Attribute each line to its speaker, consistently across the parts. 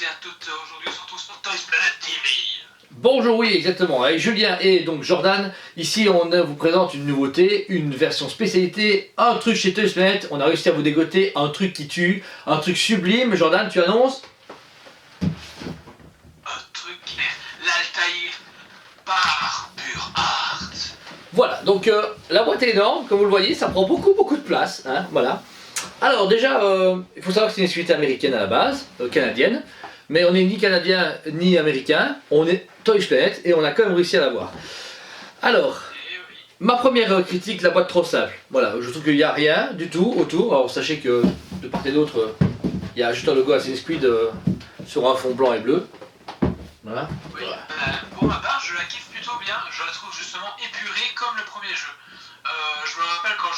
Speaker 1: à toutes, aujourd'hui on se retrouve sur Toys Planet TV.
Speaker 2: Bonjour, oui, exactement. Avec Julien et donc Jordan, ici on vous présente une nouveauté, une version spécialité, un truc chez Toys Planet. On a réussi à vous dégoter un truc qui tue, un truc sublime. Jordan, tu annonces?
Speaker 1: Un truc qui est l'Altaïr par Pure Art.
Speaker 2: Voilà, donc la boîte est énorme, comme vous le voyez, ça prend beaucoup de place, hein, voilà. Alors déjà, il faut savoir que c'est une suite américaine à la base, canadienne, mais on n'est ni canadien ni américain, on est Toys Planet et on a quand même réussi à l'avoir. Alors, ma première critique, la boîte trop simple. Voilà, je trouve qu'il n'y a rien du tout autour. Alors sachez que de part et d'autre, il y a juste un logo Assassin's Creed sur un fond blanc et bleu. Voilà.
Speaker 1: Oui, pour ma part, je la kiffe plutôt bien. Je la trouve justement épurée comme le premier jeu. Je me rappelle quand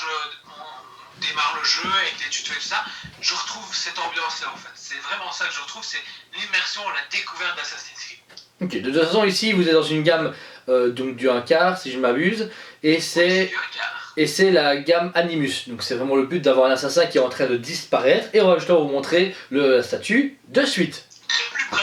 Speaker 1: on démarre le jeu avec les tutos et tout ça, je retrouve cette ambiance-là en fait. C'est vraiment ça que je retrouve, c'est l'immersion, la découverte d'Assassin's Creed.
Speaker 2: Ok, de toute façon ici vous êtes dans une gamme donc du 1 quart si je ne m'abuse, et c'est la gamme Animus. Donc c'est vraiment le but d'avoir un assassin qui est en train de disparaître, et on va justement vous montrer la statue de suite.
Speaker 1: De plus près.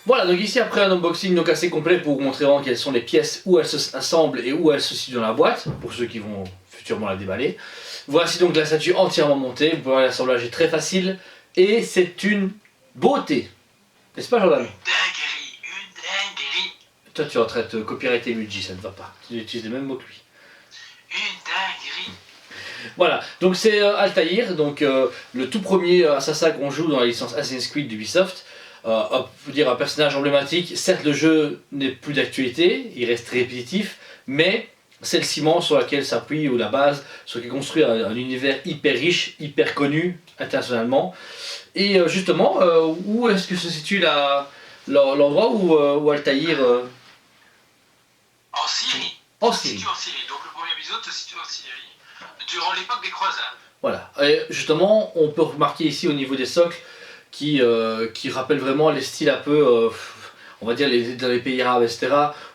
Speaker 2: Voilà, donc ici après un unboxing donc assez complet pour vous montrer vraiment quelles sont les pièces, où elles s'assemblent et où elles se situent dans la boîte, pour ceux qui vont futurement la déballer. Voici donc la statue entièrement montée, vous pouvez voir l'assemblage est très facile, et c'est une beauté. N'est-ce pas Jordan?
Speaker 1: Une dinguerie.
Speaker 2: Toi tu es en train de te copyrighter Luigi, ça ne va pas, tu utilises les mêmes mots que lui.
Speaker 1: Une dinguerie.
Speaker 2: Voilà, donc c'est Altaïr, donc le tout premier assassin qu'on joue dans la licence Assassin's Creed d'Ubisoft. Dire un personnage emblématique. Certes, le jeu n'est plus d'actualité, il reste répétitif, mais c'est le ciment sur lequel s'appuie, ou la base sur laquelle construit un univers hyper riche, hyper connu internationalement. Et justement, où est-ce que se situe l'endroit où Altaïr
Speaker 1: En Syrie.
Speaker 2: En
Speaker 1: Se
Speaker 2: Syrie.
Speaker 1: situe en Syrie. Donc le premier épisode se situe en Syrie, durant l'époque des croisades.
Speaker 2: Voilà, et justement, on peut remarquer ici au niveau des socles qui rappellent vraiment les styles un peu, on va dire dans les pays arabes, etc.,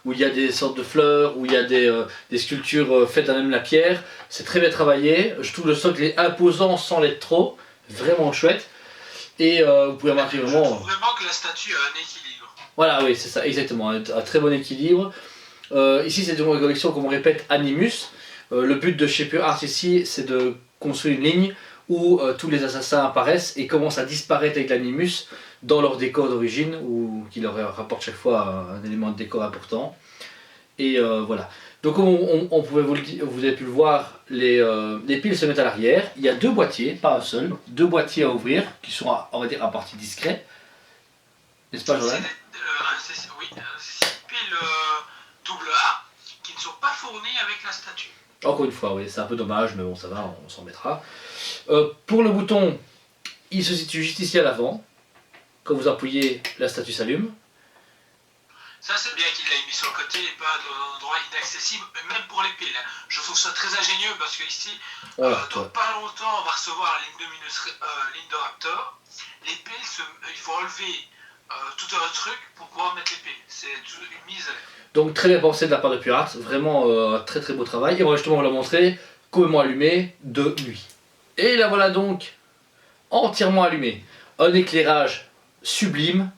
Speaker 2: où il y a des sortes de fleurs, où il y a des sculptures faites à même la pierre. C'est très bien travaillé, je trouve le socle est imposant sans l'être trop, vraiment chouette. Et vous pouvez remarquer vraiment...
Speaker 1: Je trouve vraiment que la statue a un équilibre.
Speaker 2: Voilà, oui, c'est ça, exactement, un très bon équilibre. Ici, c'est une collection, comme on répète, Animus. Le but de chez Pure Art ici, c'est de construire une ligne où tous les assassins apparaissent et commencent à disparaître avec l'Animus dans leur décor d'origine, ou qui leur rapporte chaque fois un élément de décor important. Et voilà. Donc on pouvait vous avez pu le voir, les piles se mettent à l'arrière. Il y a deux boîtiers, pas un seul, deux boîtiers à ouvrir qui sont, on va dire, à partie discrète. N'est-ce pas Jordan?
Speaker 1: Oui, c'est 6 piles AA qui ne sont pas fournies avec la statue.
Speaker 2: Encore une fois, oui, c'est un peu dommage, mais bon, ça va, on s'en mettra. Pour le bouton, il se situe juste ici à l'avant. Quand vous appuyez, la statue s'allume.
Speaker 1: Ça, c'est bien qu'il l'ait mis sur le côté et pas dans un endroit inaccessible, même pour les piles. Je trouve ça très ingénieux parce que ici,
Speaker 2: Voilà,
Speaker 1: dans pas longtemps, on va recevoir la ligne de Raptor. Les piles, il faut enlever tout un truc pour pouvoir mettre les piles. C'est une misère.
Speaker 2: Donc très bien pensé de la part de Pure Art, vraiment très beau travail. Et on va justement vous la montrer complètement allumée de nuit. Et la voilà donc entièrement allumée. Un éclairage sublime,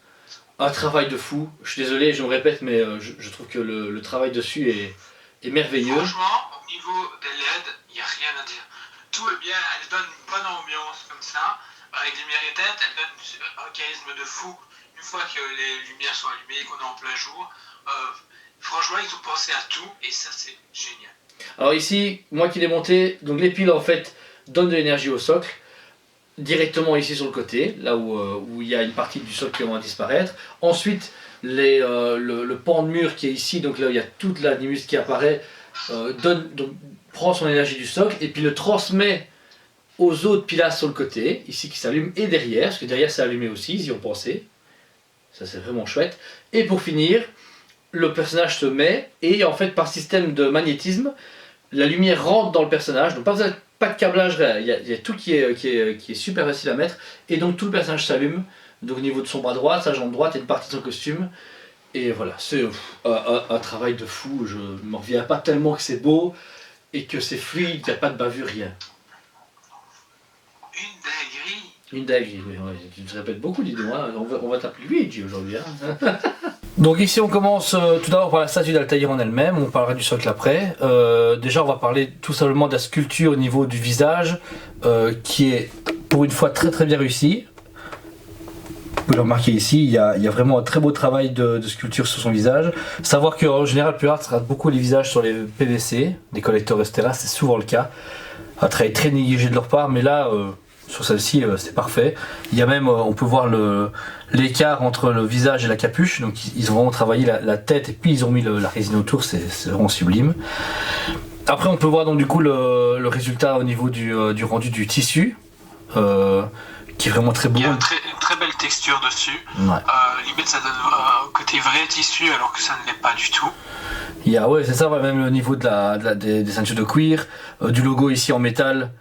Speaker 2: un travail de fou. Je suis désolé, je me répète, mais je trouve que le travail dessus est merveilleux.
Speaker 1: Franchement, au niveau des LED, il n'y a rien à dire. Tout est bien, elle donne une bonne ambiance comme ça. Avec les lumières éteintes, elle donne un charisme de fou. Une fois que les lumières sont allumées, qu'on est en plein jour. Franchement, ils ont pensé à tout et ça, c'est génial.
Speaker 2: Alors ici, moi qui l'ai monté, donc les piles en fait donnent de l'énergie au socle, directement ici sur le côté, là où il y a une partie du socle qui va disparaître. Ensuite, le pan de mur qui est ici, donc là il y a toute l'animus qui apparaît, donc, prend son énergie du socle et puis le transmet aux autres pilastres sur le côté, ici qui s'allument, et derrière, parce que derrière c'est allumé aussi, ils y ont pensé. Ça c'est vraiment chouette. Et pour finir, le personnage se met, et en fait par système de magnétisme, la lumière rentre dans le personnage, donc pas de câblage, il y a tout qui est super facile à mettre, et donc tout le personnage s'allume, donc au niveau de son bras droit, sa jambe droite et une partie de son costume. Et voilà, c'est un travail de fou, je ne m'en reviens pas tellement que c'est beau, et que c'est fluide, qu'il n'y a pas de bavure, rien. Une dinguerie, mais ouais, tu te répètes beaucoup, dis-moi, on va t'appeler Luigi aujourd'hui. Hein. Donc ici on commence tout d'abord par la statue d'Altaïr en elle-même, on parlera du socle après. Déjà on va parler tout simplement de la sculpture au niveau du visage, qui est pour une fois très très bien réussi. Vous pouvez le remarquer ici, il y a vraiment un très beau travail de sculpture sur son visage. Savoir qu'en général Pure Art rate beaucoup les visages sur les PVC, des collecteurs etc, c'est souvent le cas. Un travail très négligé de leur part, mais là... sur celle-ci, c'est parfait. Il y a même, on peut voir l'écart entre le visage et la capuche. Donc ils ont vraiment travaillé la tête et puis ils ont mis la résine autour, c'est vraiment sublime. Après on peut voir donc du coup le résultat au niveau du rendu du tissu, qui est vraiment très beau.
Speaker 1: Il y a une très belle texture dessus.
Speaker 2: Ouais.
Speaker 1: Limite ça donne un côté vrai tissu alors que ça ne l'est pas du tout.
Speaker 2: Ouais, c'est ça, même au niveau des ceintures de cuir, du logo ici en métal.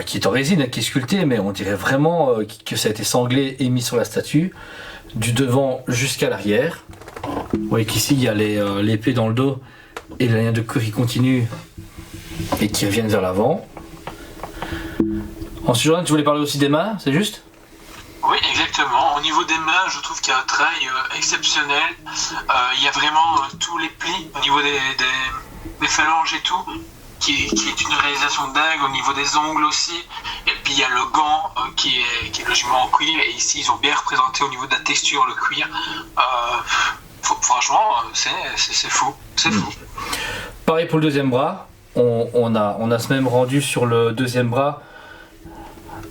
Speaker 2: Qui est en résine, qui est sculpté, mais on dirait vraiment que ça a été sanglé et mis sur la statue, du devant jusqu'à l'arrière. Vous voyez qu'ici il y a l'épée dans le dos et la ligne de cuir qui continue et qui reviennent vers l'avant. Ensuite, Jordan, tu voulais parler aussi des mains, c'est juste ?
Speaker 1: Oui, exactement. Au niveau des mains, je trouve qu'il y a un travail exceptionnel. Il y a vraiment tous les plis au niveau des phalanges et tout. Qui est une réalisation dingue au niveau des ongles aussi, et puis il y a le gant qui est logiquement en cuir, et ici ils ont bien représenté au niveau de la texture le cuir. Franchement c'est fou, c'est fou.
Speaker 2: Pareil pour le deuxième bras, on a ce même rendu sur le deuxième bras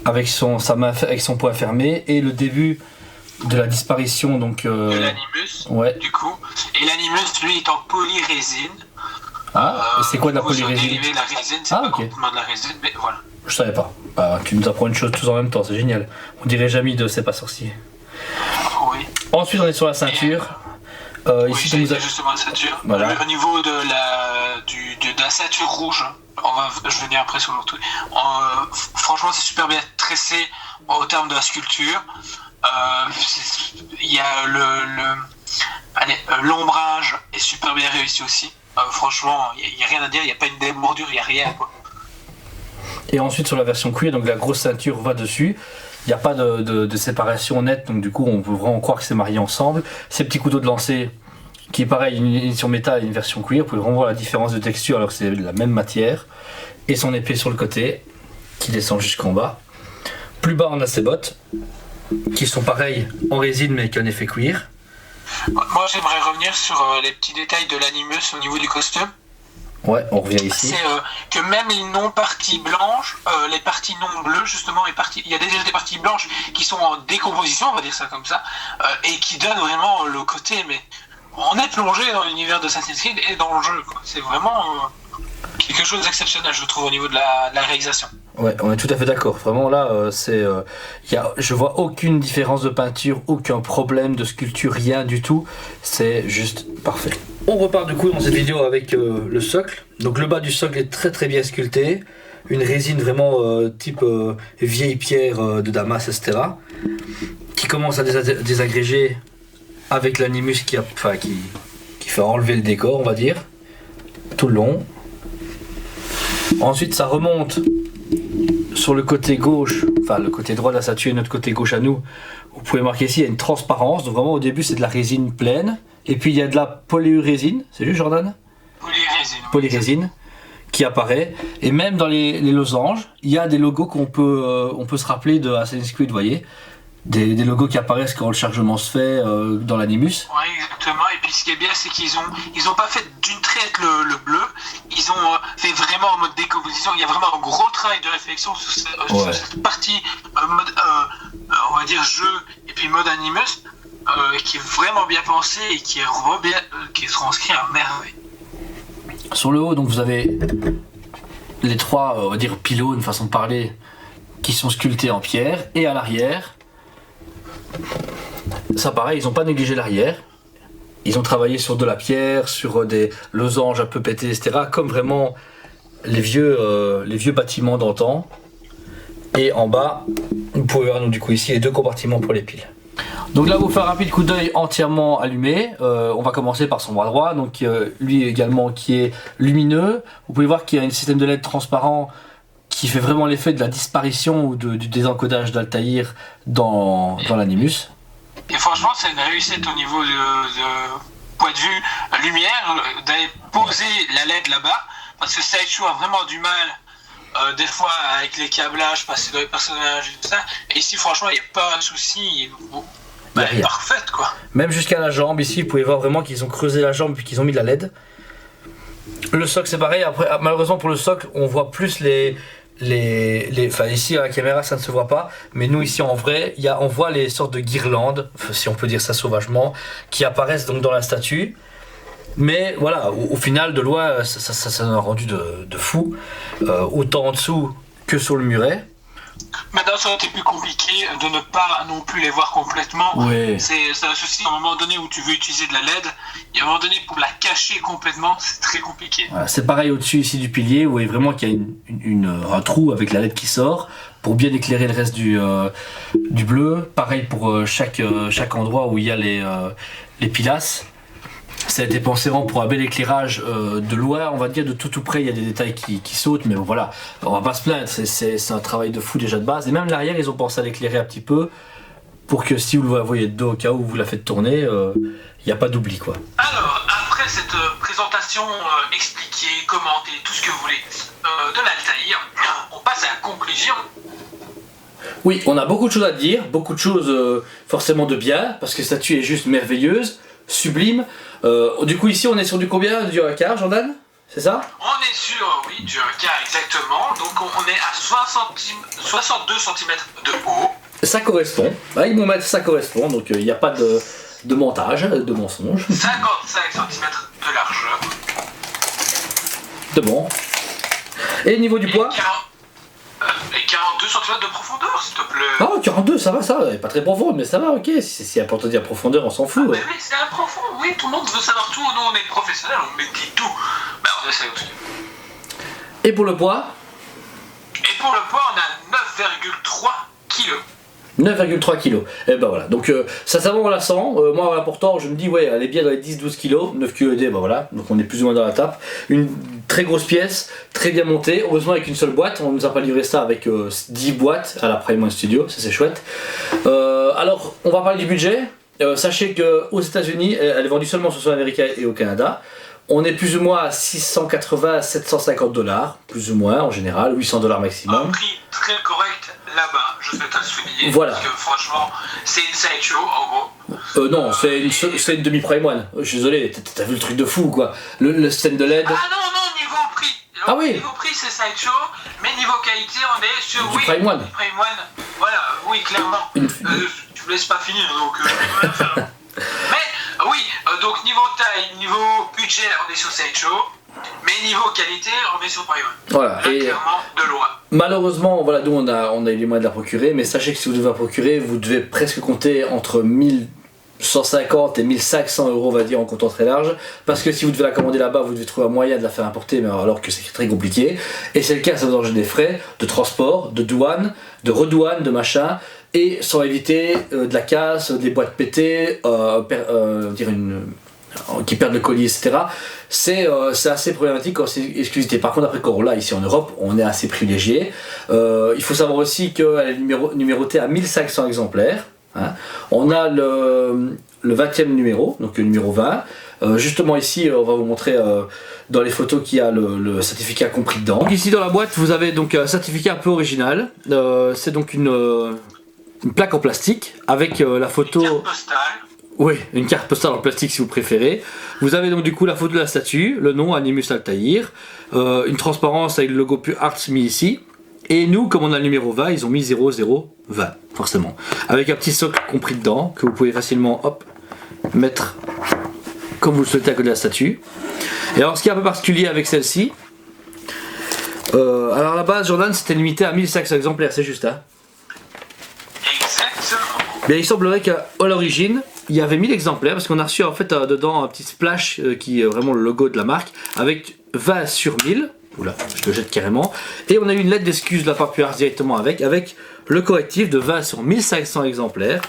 Speaker 2: avec sa main avec son poing fermé et le début de la disparition donc
Speaker 1: de l'animus,
Speaker 2: ouais.
Speaker 1: Du coup, et l'animus lui est en polyrésine.
Speaker 2: Et c'est quoi de la polyrésine?
Speaker 1: La résine, c'est pas complètement de la résine, mais voilà.
Speaker 2: Je savais pas. Tu nous apprends une chose tous en même temps, c'est génial. On dirait jamais de C'est pas sorcier.
Speaker 1: Oui.
Speaker 2: Ensuite, on est sur la ceinture.
Speaker 1: Ici, c'est justement la ceinture. Voilà. Au niveau de la ceinture rouge, je vais venir après sur l'autre truc. Franchement, c'est super bien tressé au terme de la sculpture. Il y a l'ombrage est super bien réussi aussi. Franchement, il n'y a rien à dire, il n'y a pas une démordure, il n'y a rien. Quoi.
Speaker 2: Et ensuite, sur la version cuir, donc la grosse ceinture va dessus. Il n'y a pas de séparation nette, donc du coup, on peut vraiment croire que c'est marié ensemble. Ces petits couteaux de lancer, qui est pareil, une édition métal et une version cuir, vous pouvez vraiment voir la différence de texture alors que c'est la même matière. Et son épée sur le côté, qui descend jusqu'en bas. Plus bas, on a ses bottes, qui sont pareilles en résine mais qui ont un effet cuir.
Speaker 1: Moi j'aimerais revenir sur les petits détails de l'animus au niveau du costume.
Speaker 2: Ouais, on revient ici.
Speaker 1: C'est que même les non-parties blanches, les parties non bleues justement, il y a déjà des parties blanches qui sont en décomposition, on va dire ça comme ça, et qui donnent vraiment le côté, mais on est plongé dans l'univers de Assassin's Creed et dans le jeu, quoi. C'est vraiment quelque chose d'exceptionnel je trouve au niveau de la réalisation.
Speaker 2: Ouais, on est tout à fait d'accord. Vraiment là, je vois aucune différence de peinture, aucun problème de sculpture, rien du tout. C'est juste parfait. On repart du coup dans cette vidéo avec le socle. Donc le bas du socle est très très bien sculpté. Une résine vraiment type vieille pierre de Damas, etc. Qui commence à désagréger avec l'animus qui fait enlever le décor, on va dire. Tout le long. Ensuite ça remonte sur le côté gauche, enfin le côté droit de la statue et notre côté gauche à nous. Vous pouvez marquer ici, il y a une transparence, donc vraiment au début c'est de la résine pleine, et puis il y a de la polyurésine, c'est juste Jordan ? Polyrésine qui apparaît, et même dans les losanges, il y a des logos on peut se rappeler de Assassin's Creed, vous voyez, des logos qui apparaissent quand le chargement se fait dans l'animus.
Speaker 1: Oui, exactement. Et puis ce qui est bien, c'est qu'ils ont pas fait d'une traite le bleu. Ils ont fait vraiment en mode décomposition. Il y a vraiment un gros travail de réflexion sur cette partie mode, on va dire jeu et puis mode animus. qui est vraiment bien pensé et qui est transcrit à merveille.
Speaker 2: Sur le haut, donc vous avez les trois, on va dire, pylônes, façon de parler, qui sont sculptés en pierre, et à l'arrière, ça pareil, ils n'ont pas négligé l'arrière. Ils ont travaillé sur de la pierre, sur des losanges un peu pétés, etc. Comme vraiment les vieux bâtiments d'antan. Et en bas, vous pouvez voir donc, du coup ici les deux compartiments pour les piles. Donc là, vous faire un rapide coup d'œil entièrement allumé. On va commencer par son bras droit, donc lui également qui est lumineux. Vous pouvez voir qu'il y a un système de LED transparent qui fait vraiment l'effet de la disparition ou du désencodage d'Altaïr dans l'Animus.
Speaker 1: Et franchement, c'est une réussite au niveau de point de vue lumière, d'aller poser la LED là-bas, parce que Sideshow a vraiment du mal, des fois, avec les câblages, passer dans les personnages et tout ça. Et ici, franchement, il n'y a pas de souci, elle est parfaite, quoi. Même
Speaker 2: jusqu'à la jambe, ici, vous pouvez voir vraiment qu'ils ont creusé la jambe puis qu'ils ont mis de la LED. Le socle, c'est pareil. Après, malheureusement, pour le socle, on voit plus enfin ici à la caméra ça ne se voit pas, mais nous ici en vrai on voit les sortes de guirlandes, si on peut dire ça sauvagement, qui apparaissent donc dans la statue. Mais voilà, au final de loin ça a un rendu de fou, autant en dessous que sur le muret.
Speaker 1: Maintenant, ça aurait été plus compliqué de ne pas non plus les voir complètement.
Speaker 2: Ouais.
Speaker 1: C'est un souci à un moment donné où tu veux utiliser de la LED, et à un moment donné pour la cacher complètement, c'est très compliqué.
Speaker 2: Voilà, c'est pareil au-dessus ici du pilier, vous voyez vraiment qu'il y a un trou avec la LED qui sort pour bien éclairer le reste du bleu. Pareil pour chaque endroit où il y a les pilastres. Ça a été pensé vraiment pour un bel éclairage de loin, on va dire de tout près, il y a des détails qui sautent, mais bon, voilà, on va pas se plaindre, c'est un travail de fou déjà de base. Et même l'arrière, ils ont pensé à l'éclairer un petit peu pour que si vous le voyez de dos au cas où vous la faites tourner, il n'y a pas d'oubli, quoi.
Speaker 1: Alors, après cette présentation expliquée, commentée, tout ce que vous voulez, de l'Altaïr, on passe à la conclusion.
Speaker 2: Oui, on a beaucoup de choses à dire, beaucoup de choses forcément de bien, parce que la statue est juste merveilleuse, sublime. Du coup ici on est sur du combien, du 1/4, Jordan? C'est ça?
Speaker 1: On est sur, oui, du 1/4 exactement, donc on est à 62 cm de haut.
Speaker 2: Ça correspond, ils vont mettre ça correspond, donc il n'y a pas de montage, de mensonge.
Speaker 1: 55 cm de largeur.
Speaker 2: De bon. Et niveau du poids?
Speaker 1: Et 42 cm de profondeur, s'il te plaît.
Speaker 2: Ah, 42, ça va, pas très profond, mais ça va, ok. Si c'est important de dire profondeur, on s'en fout.
Speaker 1: Ah, mais oui, c'est un profond, oui, tout le monde veut savoir tout. Nous, on est professionnels, on dit tout. Bah, on essaie aussi.
Speaker 2: Et pour le poids?
Speaker 1: Et pour le poids, on a 9,3 kg.
Speaker 2: 9,3 kg. Et ben voilà, donc ça on la sent. Moi, l'important, je me dis, ouais, elle est bien dans les 10-12 kg. 9 kg ben voilà, donc on est plus ou moins dans la tape. Une très grosse pièce, très bien montée. Heureusement, avec une seule boîte. On nous a pas livré ça avec 10 boîtes à la Prime Studio, ça c'est chouette. Alors, on va parler du budget. Sachez qu'aux États-Unis, elle est vendue seulement sur le sol américain et au Canada. On est plus ou moins à 680 à 750 $, plus ou moins en général, 800 $ maximum.
Speaker 1: Un prix très correct là-bas, je vais te le souligner.
Speaker 2: Voilà.
Speaker 1: Parce que franchement, c'est une Sideshow en gros.
Speaker 2: Non, c'est une demi-Prime One. Je suis désolé, t'as vu le truc de fou quoi. Le système de LED.
Speaker 1: Ah non, niveau prix.
Speaker 2: Ah oui.
Speaker 1: Niveau prix c'est Sideshow, mais niveau qualité on est sur
Speaker 2: du Prime One.
Speaker 1: Prime One. Voilà, oui, clairement. Tu me laisses pas finir donc je peux rien faire. Mais oui, donc niveau taille, niveau budget, on est sur Sideshow. Mais niveau qualité, on est sur Prime One.
Speaker 2: Voilà.
Speaker 1: Là,
Speaker 2: Et
Speaker 1: clairement, de loin.
Speaker 2: malheureusement, voilà, nous on a eu les moyens de la procurer, mais sachez que si vous devez la procurer, vous devez presque compter entre 1150 et 1500 €, on va dire, en comptant très large, parce que si vous devez la commander là-bas, vous devez trouver un moyen de la faire importer, mais alors que c'est très compliqué. Et c'est le cas, ça vous engendre des frais de transport, de douane, de redouane, de machin, et sans éviter de la casse, des boîtes pétées, qui perdent le colis, etc. C'est assez problématique quand c'est exclusivité. Par contre, après Corolla, ici en Europe, on est assez privilégié. Il faut savoir aussi qu'elle est numérotée à 1500 exemplaires. Hein. On a le 20e numéro, donc le numéro 20. Justement ici, on va vous montrer dans les photos qu'il y a le certificat compris dedans. Donc ici dans la boîte, vous avez donc un certificat un peu original. C'est donc une plaque en plastique avec la photo...
Speaker 1: Une carte postale.
Speaker 2: Oui, une carte postale en plastique si vous préférez. Vous avez donc du coup la photo de la statue, le nom Animus Altaïr, une transparence avec le logo Pure Arts mis ici, Et nous, comme on a le numéro 20, ils ont mis 0, 0, 20, forcément. Avec un petit socle compris dedans, que vous pouvez facilement, hop, mettre comme vous le souhaitez à côté de la statue. Et alors, ce qui est un peu particulier avec celle-ci, alors à la base, Jordan, c'était limité à 1500 exemplaires, c'est juste, hein?
Speaker 1: Exactement.
Speaker 2: Bien, il semblerait qu'à l'origine, il y avait 1000 exemplaires, parce qu'on a reçu en fait dedans un petit splash qui est vraiment le logo de la marque, avec 20 sur 1000. Oula, je le jette carrément. Et on a eu une lettre d'excuse de la part Pure Arts directement avec le correctif de 20 sur 1500 exemplaires.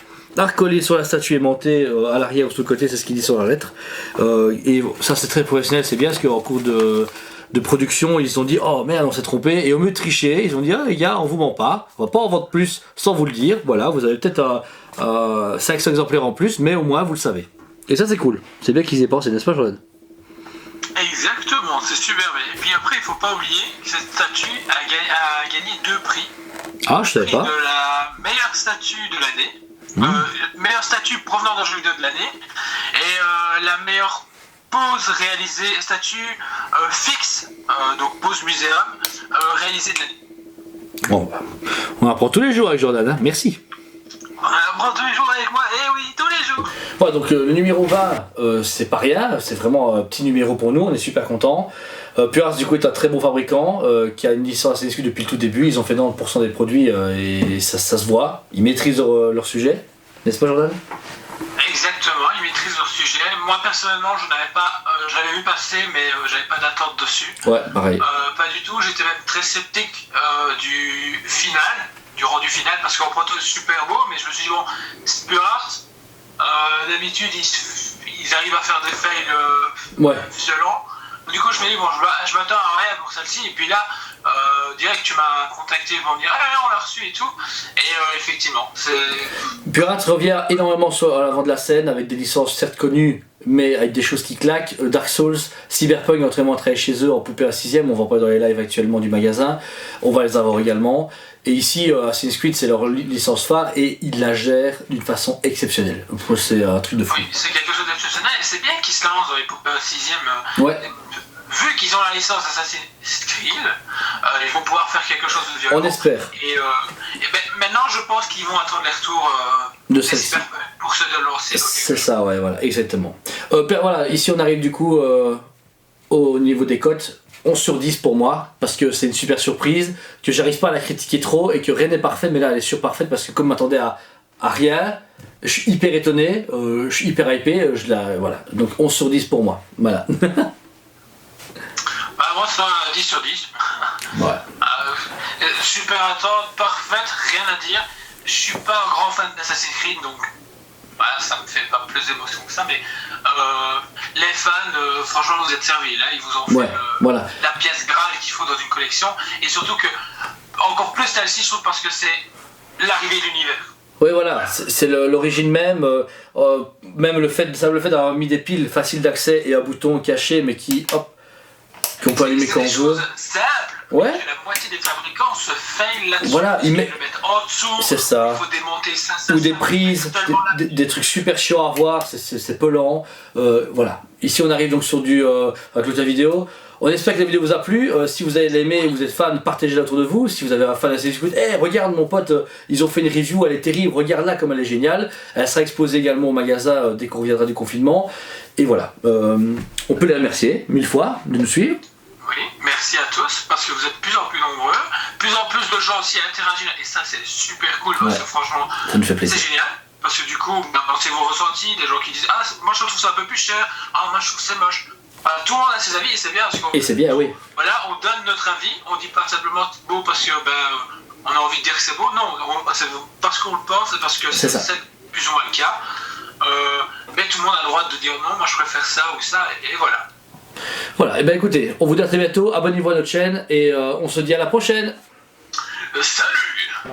Speaker 2: Collé sur la statue aimantée à l'arrière ou sur le côté, c'est ce qu'il dit sur la lettre. Et ça, c'est très professionnel, c'est bien, parce qu'en cours de production, ils se sont dit oh merde, on s'est trompé, et au mieux de tricher, ils ont dit ah les gars, on vous ment pas, on va pas en vendre plus sans vous le dire, voilà, vous avez peut-être 500 exemplaires en plus, mais au moins vous le savez. Et ça c'est cool, c'est bien qu'ils y aient pensé, n'est-ce pas Jordan?
Speaker 1: Exactement, c'est super bien. Et puis après, il faut pas oublier que cette statue a gagné 2 prix.
Speaker 2: Ah, je savais pas.
Speaker 1: De la meilleure statue de l'année, meilleure statue provenant d'un jeu vidéo de l'année, et la meilleure pose réalisée, statue fixe, donc pose muséum, réalisée de l'année.
Speaker 2: Bon, on apprend tous les jours avec Jordan, hein. Merci.
Speaker 1: On apprend tous les jours avec moi, eh oui, tous les jours.
Speaker 2: Ouais, donc le numéro 20, c'est pas rien, c'est vraiment un petit numéro pour nous, on est super contents. Pure Arts du coup est un très bon fabricant qui a une licence NSQ depuis le tout début, ils ont fait 90% des produits et ça se voit, ils maîtrisent leur sujet, n'est-ce pas Jordan?
Speaker 1: Exactement, ils maîtrisent leur sujet. Moi personnellement, je n'avais pas, j'avais vu passer, mais j'avais pas d'attente dessus.
Speaker 2: Ouais, pareil.
Speaker 1: Pas du tout, j'étais même très sceptique du final, du rendu final, parce qu'en proto c'est super beau, mais je me suis dit bon, c'est Pure Arts, d'habitude ils arrivent à faire des fails violents. Du coup je me dis bon, je m'attends à rien pour celle-ci, et puis là, direct tu m'as contacté pour me dire ah on l'a reçu et tout, et effectivement, c'est...
Speaker 2: Pure Arts revient énormément à l'avant de la scène avec des licences certes connues, mais avec des choses qui claquent. Dark Souls, Cyberpunk, entraînement travaillé chez eux en poupée à 6ème, on va pas dans les lives actuellement du magasin, on va les avoir également. Et ici, Assassin's Creed, c'est leur licence phare et ils la gèrent d'une façon exceptionnelle. C'est un truc de fou.
Speaker 1: Oui, c'est quelque chose d'exceptionnel, et c'est bien qu'ils se lancent dans les poupées à 6ème.
Speaker 2: Ouais.
Speaker 1: Vu qu'ils ont la licence Assassin's Creed, ils vont pouvoir faire quelque chose de violent.
Speaker 2: On espère.
Speaker 1: Et ben, maintenant, je pense qu'ils vont attendre les retours
Speaker 2: de celle-ci
Speaker 1: pour se lancer.
Speaker 2: C'est ça, ouais, voilà, exactement. Voilà, ici on arrive du coup au niveau des cotes. 11 sur 10 pour moi, parce que c'est une super surprise, que j'arrive pas à la critiquer trop et que rien n'est parfait, mais là elle est surparfaite parce que comme je m'attendais à rien, je suis hyper étonné, je suis hyper hypé, voilà. Donc 11 sur 10 pour moi, voilà.
Speaker 1: Bah moi c'est un 10 sur 10.
Speaker 2: Ouais.
Speaker 1: Super attente, parfaite, rien à dire. Je suis pas un grand fan d'Assassin's Creed, donc voilà, ça me fait pas plus d'émotion que ça, mais les fans, franchement, vous êtes servis. Là, ils vous ont fait la pièce grave qu'il faut dans une collection, et surtout que, encore plus celle-ci, je trouve, parce que c'est l'arrivée de l'univers.
Speaker 2: Oui, voilà, c'est l'origine même, même le fait d'avoir mis des piles faciles d'accès et un bouton caché, mais qu'on peut allumer quand on veut.
Speaker 1: C'est des choses simples.
Speaker 2: Ouais.
Speaker 1: La moitié des fabricants se faillent là-dessus.
Speaker 2: Voilà,
Speaker 1: ils le mettent en dessous.
Speaker 2: C'est ça.
Speaker 1: Il faut démonter ça.
Speaker 2: Ou des prises, des trucs super chiants à voir, c'est pelant. Voilà. Ici on arrive donc sur avec la vidéo. On espère que la vidéo vous a plu. Si vous avez aimé et vous êtes fan, partagez-la autour de vous. Si vous avez un fan d'Assassin's Creed, regarde mon pote, ils ont fait une review, elle est terrible, regarde là comme elle est géniale. Elle sera exposée également au magasin dès qu'on reviendra du confinement. Et voilà. On peut les remercier 1000 fois de nous suivre.
Speaker 1: Oui, merci à tous, parce que vous êtes de plus en plus nombreux, plus en plus de gens aussi à interagir, et ça c'est super cool, parce que franchement,
Speaker 2: ça nous fait plaisir.
Speaker 1: C'est génial, parce que du coup, c'est vos ressentis, des gens qui disent ah moi je trouve ça un peu plus cher, ah moi je trouve c'est moche. Tout le monde a ses avis et c'est bien.
Speaker 2: Et c'est bien, oui.
Speaker 1: Voilà, on donne notre avis, on dit pas simplement beau parce que on a envie de dire que c'est beau, non, c'est parce qu'on le pense et parce que c'est plus ou moins le cas. Mais tout le monde a le droit de dire non, moi je préfère ça ou ça, et voilà.
Speaker 2: Voilà, et bien écoutez, on vous dit à très bientôt, abonnez-vous à notre chaîne et on se dit à la prochaine.
Speaker 1: Salut.